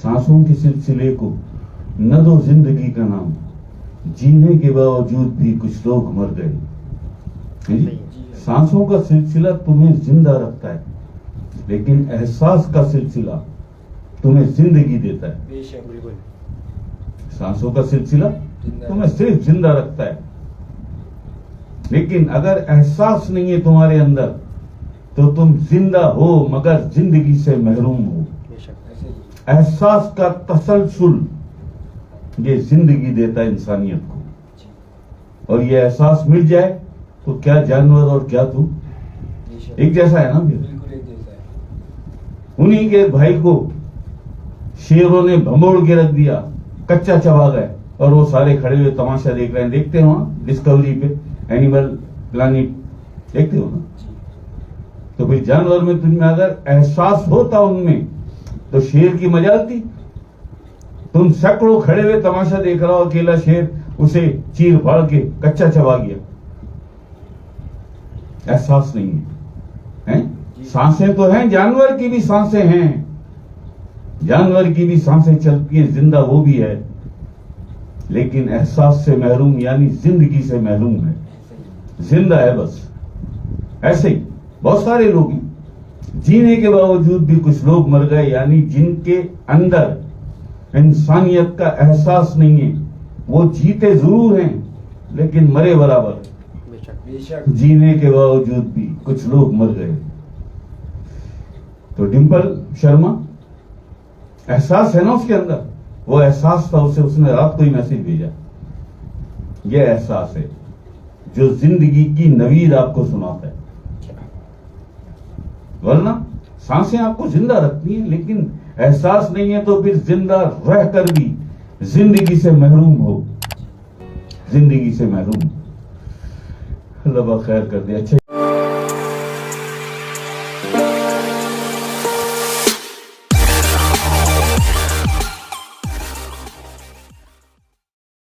सांसों के सिलसिले को न दो जिंदगी का नाम, जीने के बावजूद भी कुछ लोग मर गए। सांसों का सिलसिला तुम्हें जिंदा रखता है, लेकिन एहसास का सिलसिला तुम्हें जिंदगी देता है। बेशक, बिल्कुल। सांसों का सिलसिला तुम्हें सिर्फ जिंदा रखता है, लेकिन अगर एहसास नहीं है तुम्हारे अंदर तो तुम जिंदा हो मगर जिंदगी से महरूम हो। बेशक, ऐसे ही। एहसास का तसलसल ये जिंदगी देता है इंसानियत को, और ये एहसास मिल जाए तो क्या जानवर और क्या तू बेशक, एक जैसा है ना। फिर बिल्कुल एक जैसा है। उन्हीं के भाई को शेरों ने भमोड़ के रख दिया, कच्चा चबा गए, और वो सारे खड़े हुए तमाशा देख रहे हैं। देखते हो ना डिस्कवरी पे, एनिमल प्लानिट देखते हो ना। तो फिर जानवर में तुम में अगर एहसास होता उनमें तो शेर की मजाल थी। तुम सैकड़ों खड़े हुए तमाशा देख रहा हो, अकेला शेर उसे चीर फाड़ के कच्चा चबा गया। एहसास नहीं है, हैं? सांसें तो हैं, जानवर की भी सांसें हैं, जानवर की भी सांसें चलती हैं, जिंदा वो भी है, लेकिन एहसास से महरूम यानी जिंदगी से महरूम है। जिंदा है बस। ऐसे ही बहुत सारे लोग हैं, जीने के बावजूद भी कुछ लोग मर गए, यानी जिनके अंदर इंसानियत का एहसास नहीं है। वो जीते जरूर हैं लेकिन मरे बराबर। बेशक, बेशक। जीने के बावजूद भी कुछ लोग मर गए। तो डिंपल शर्मा, एहसास है ना उसके अंदर, वो एहसास था उसे, उसने रात को ही मैसेज भेजा। ये एहसास है जो जिंदगी की नवीद आपको सुनाता है। वरना सांसें आपको जिंदा रखती हैं, लेकिन एहसास नहीं है तो फिर जिंदा रहकर भी जिंदगी से महरूम हो, जिंदगी से महरूम। अल्लाह खैर कर दे। अच्छा।